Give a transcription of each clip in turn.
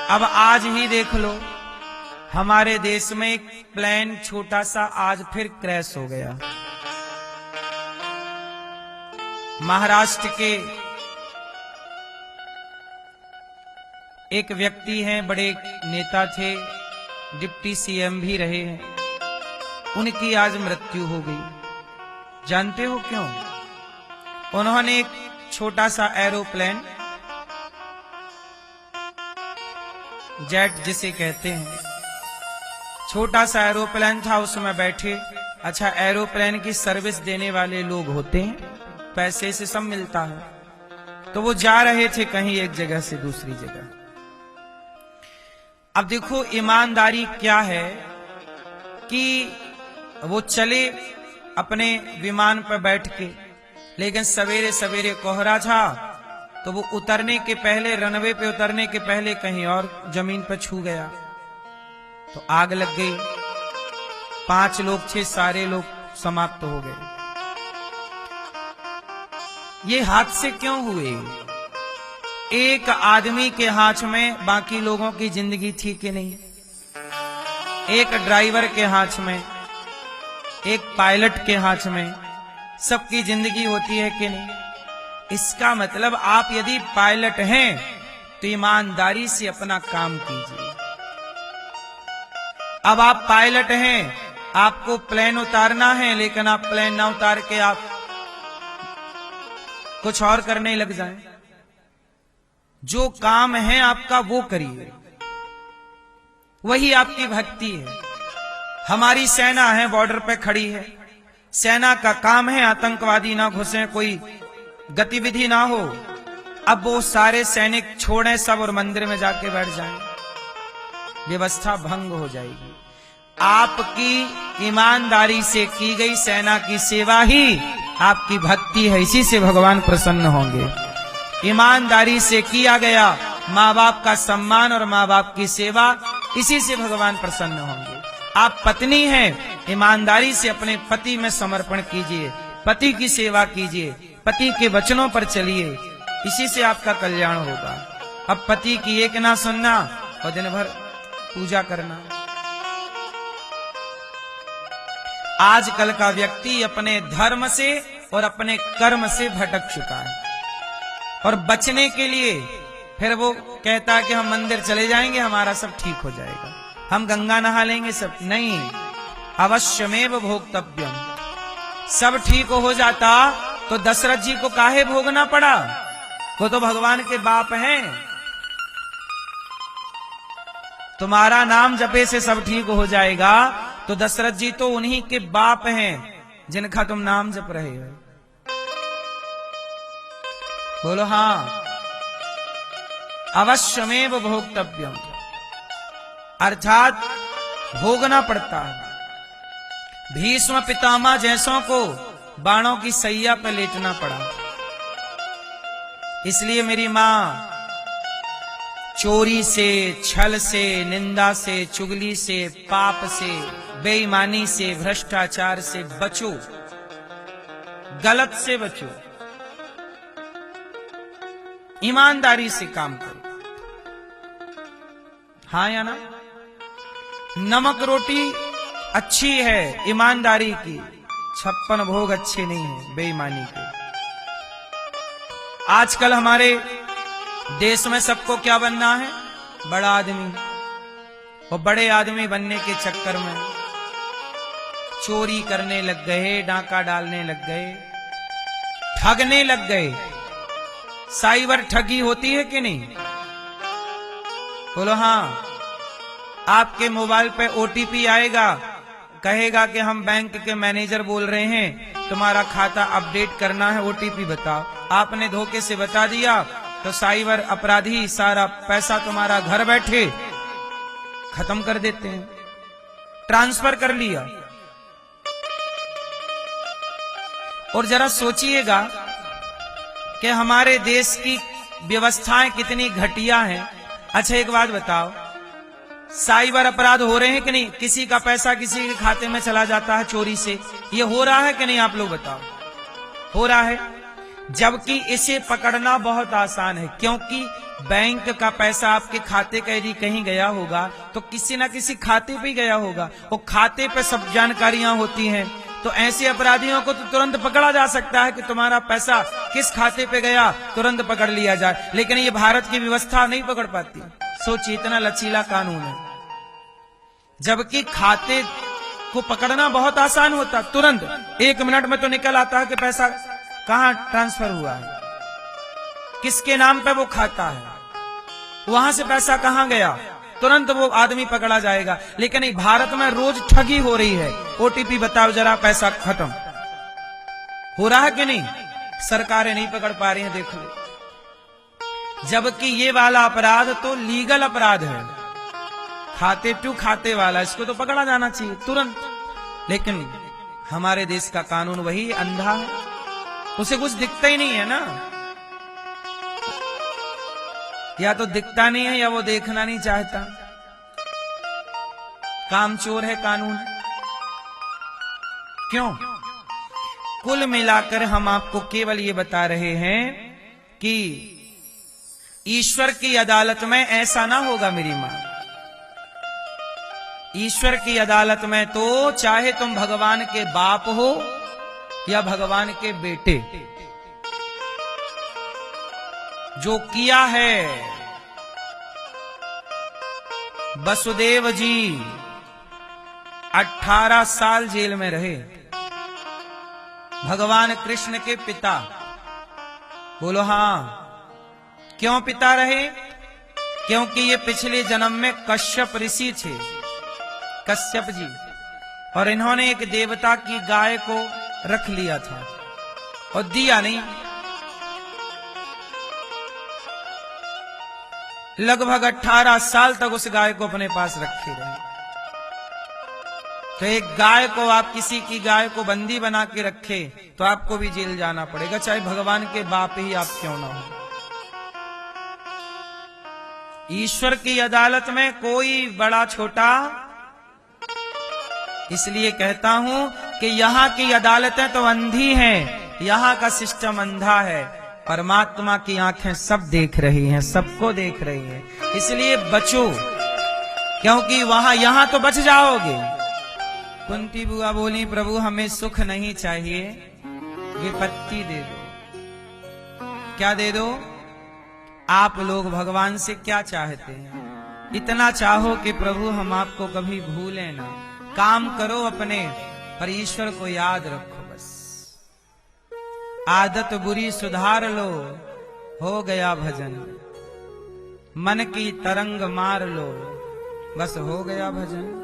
अब आज ही देख लो, हमारे देश में एक प्लेन छोटा सा आज फिर क्रैश हो गया। महाराष्ट्र के एक व्यक्ति हैं, बड़े नेता थे, डिप्टी सीएम भी रहे हैं, उनकी आज मृत्यु हो गई। जानते हो क्यों? उन्होंने एक छोटा सा एरोप्लेन, जेट जिसे कहते हैं, छोटा सा एरोप्लेन था, उसमें बैठे। अच्छा, एरोप्लेन की सर्विस देने वाले लोग होते हैं, पैसे से सब मिलता है। तो वो जा रहे थे कहीं एक जगह से दूसरी जगह। अब देखो ईमानदारी क्या है कि वो चले अपने विमान पर बैठ के, लेकिन सवेरे सवेरे कोहरा था, तो वो उतरने के पहले, रनवे पे उतरने के पहले कहीं और जमीन पर छू गया, तो आग लग गई। 5 लोग थे, सारे लोग समाप्त हो गए। ये हादसे क्यों हुए? एक आदमी के हाथ में बाकी लोगों की जिंदगी थी कि नहीं? एक ड्राइवर के हाथ में, एक पायलट के हाथ में सबकी जिंदगी होती है कि नहीं? इसका मतलब आप यदि पायलट हैं तो ईमानदारी से अपना काम कीजिए। अब आप पायलट हैं, आपको प्लेन उतारना है, लेकिन आप प्लेन ना उतार के आप कुछ और करने लग जाएं। जो काम है आपका वो करिए, वही आपकी भक्ति है। हमारी सेना है, बॉर्डर पे खड़ी है, सेना का काम है आतंकवादी ना घुसे, कोई गतिविधि ना हो। अब वो सारे सैनिक छोड़ें सब और मंदिर में जाके बैठ जाएं, व्यवस्था भंग हो जाएगी। आपकी ईमानदारी से की गई सेना की सेवा ही आपकी भक्ति है, इसी से भगवान प्रसन्न होंगे। ईमानदारी से किया गया माँ बाप का सम्मान और माँ बाप की सेवा, इसी से भगवान प्रसन्न होंगे। आप पत्नी हैं, ईमानदारी से अपने पति में समर्पण कीजिए, पति की सेवा कीजिए, पति के वचनों पर चलिए, इसी से आपका कल्याण होगा। अब पति की एक ना सुनना और दिन भर पूजा करना। आजकल का व्यक्ति अपने धर्म से और अपने कर्म से भटक चुका है, और बचने के लिए फिर वो कहता है कि हम मंदिर चले जाएंगे, हमारा सब ठीक हो जाएगा, हम गंगा नहा लेंगे, सब नहीं। अवश्यमेव भोक्तव्यम। सब ठीक हो जाता तो दशरथ जी को काहे भोगना पड़ा? वो तो भगवान के बाप हैं। तुम्हारा नाम जपे से सब ठीक हो जाएगा, तो दशरथ जी तो उन्हीं के बाप हैं जिनका तुम नाम जप रहे हो। बोलो हाँ। अवश्यमेव भोक्तव्यम, अर्थात भोगना पड़ता है। भीष्म पितामह जैसों को बाणों की सैया पर लेटना पड़ा। इसलिए मेरी मां, चोरी से, छल से, निंदा से, चुगली से, पाप से, बेईमानी से, भ्रष्टाचार से बचो, गलत से बचो, ईमानदारी से काम करो। हाँ या ना? नमक रोटी अच्छी है ईमानदारी की, 56 भोग अच्छे नहीं है बेईमानी के। आजकल हमारे देश में सबको क्या बनना है? बड़ा आदमी। और बड़े आदमी बनने के चक्कर में चोरी करने लग गए, डाका डालने लग गए, ठगने लग गए। साइबर ठगी होती है कि नहीं? बोलो हाँ। आपके मोबाइल पे ओटीपी आएगा, कहेगा कि हम बैंक के मैनेजर बोल रहे हैं, तुम्हारा खाता अपडेट करना है, ओटीपी बताओ। आपने धोखे से बता दिया तो साइबर अपराधी सारा पैसा तुम्हारा घर बैठे खत्म कर देते हैं, ट्रांसफर कर लिया। और जरा सोचिएगा कि हमारे देश की व्यवस्थाएं कितनी घटिया हैं। अच्छा एक बात बताओ, साइबर अपराध हो रहे हैं कि नहीं? किसी का पैसा किसी के खाते में चला जाता है चोरी से, ये हो रहा है कि नहीं? आप लोग बताओ। हो रहा है, जबकि इसे पकड़ना बहुत आसान है, क्योंकि बैंक का पैसा आपके खाते का यदि कहीं गया होगा तो किसी ना किसी खाते पे ही गया होगा, वो खाते पे सब जानकारियां होती हैं। तो ऐसे अपराधियों को तो तुरंत पकड़ा जा सकता है कि तुम्हारा पैसा किस खाते पे गया, तुरंत पकड़ लिया जाए। लेकिन ये भारत की व्यवस्था नहीं पकड़ पाती। सोचिए, इतना लचीला कानून है, जबकि खाते को पकड़ना बहुत आसान होता, तुरंत 1 मिनट में तो निकल आता है कि पैसा कहां ट्रांसफर हुआ है, किसके नाम पे वो खाता है, वहां से पैसा कहां गया, तुरंत वो आदमी पकड़ा जाएगा। लेकिन भारत में रोज ठगी हो रही है। ओटीपी बताओ जरा, पैसा खत्म हो रहा है कि नहीं, सरकारें नहीं पकड़ पा रही हैं, देख लो। जबकि ये वाला अपराध तो लीगल अपराध है, खाते टू खाते वाला, इसको तो पकड़ा जाना चाहिए तुरंत। लेकिन हमारे देश का कानून वही अंधा है, उसे कुछ दिखता ही नहीं है ना, या तो दिखता नहीं है या वो देखना नहीं चाहता। कामचोर है कानून। क्यों? कुल मिलाकर हम आपको केवल ये बता रहे हैं कि ईश्वर की अदालत में ऐसा ना होगा मेरी मां। ईश्वर की अदालत में तो चाहे तुम भगवान के बाप हो या भगवान के बेटे, जो किया है, वसुदेव जी 18 साल जेल में रहे, भगवान कृष्ण के पिता, बोलो हां, क्यों पिता रहे? क्योंकि ये पिछले जन्म में कश्यप ऋषि थे, कश्यप जी, और इन्होंने एक देवता की गाय को रख लिया था और दिया नहीं। लगभग 18 साल तक उस गाय को अपने पास रखे रहे। तो एक गाय को, आप किसी की गाय को बंदी बना के रखे तो आपको भी जेल जाना पड़ेगा, चाहे भगवान के बाप ही आप क्यों ना हो। ईश्वर की अदालत में कोई बड़ा छोटा, इसलिए कहता हूं कि यहां की अदालतें तो अंधी हैं, यहां का सिस्टम अंधा है। परमात्मा की आंखें सब देख रही हैं, सबको देख रही हैं। इसलिए बचो, क्योंकि वहां, यहां तो बच जाओगे। कुंती बुआ बोली, प्रभु हमें सुख नहीं चाहिए, विपत्ति दे दो। क्या दे दो? आप लोग भगवान से क्या चाहते हैं? इतना चाहो कि प्रभु हम आपको कभी भूलें ना। काम करो अपने, पर ईश्वर को याद रखो बस। आदत बुरी सुधार लो, हो गया भजन। मन की तरंग मार लो, बस हो गया भजन।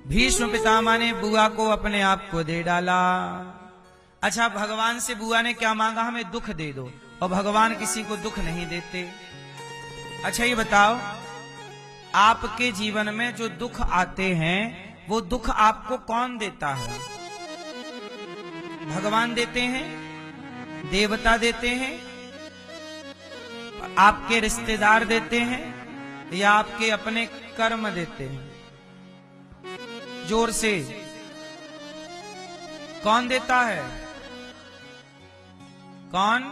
भीष्म पितामह ने बुआ को अपने आप को दे डाला। अच्छा, भगवान से बुआ ने क्या मांगा? हमें दुख दे दो, और भगवान किसी को दुख नहीं देते। अच्छा ये बताओ, आपके जीवन में जो दुख आते हैं, वो दुख आपको कौन देता है? भगवान देते हैं, देवता देते हैं, आपके रिश्तेदार देते हैं, या आपके अपने कर्म देते हैं? जोर से, कौन देता है? कौन?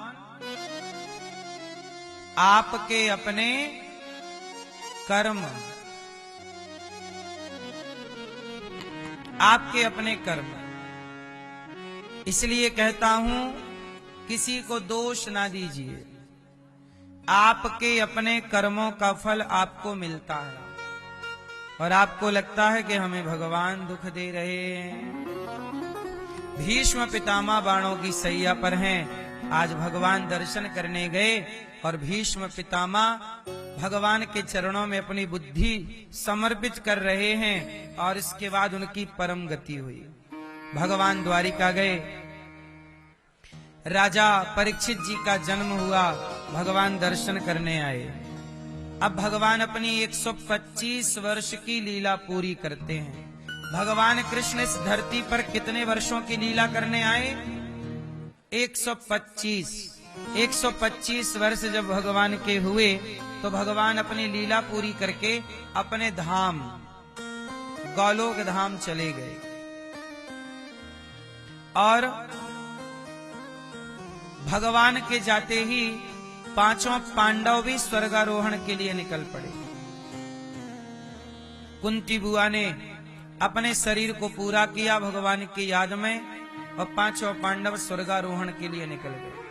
आपके अपने कर्म, आपके अपने कर्म। इसलिए कहता हूं, किसी को दोष ना दीजिए, आपके अपने कर्मों का फल आपको मिलता है। और आपको लगता है कि हमें भगवान दुख दे रहे हैं। भीष्म पितामह बाणों की सैया पर हैं, आज भगवान दर्शन करने गए और भीष्म पितामह भगवान के चरणों में अपनी बुद्धि समर्पित कर रहे हैं, और इसके बाद उनकी परम गति हुई। भगवान द्वारिका गए, राजा परीक्षित जी का जन्म हुआ, भगवान दर्शन करने आए। अब भगवान अपनी 125 वर्ष की लीला पूरी करते हैं। भगवान कृष्ण इस धरती पर कितने वर्षों की लीला करने आए? 125 वर्ष जब भगवान के हुए तो भगवान अपनी लीला पूरी करके अपने धाम गौलोक धाम चले गए। और भगवान के जाते ही पांचों पांडव भी स्वर्गारोहण के लिए निकल पड़े। कुंती बुआ ने अपने शरीर को पूरा किया भगवान की याद में और पांचों पांडव स्वर्गारोहण के लिए निकल गए।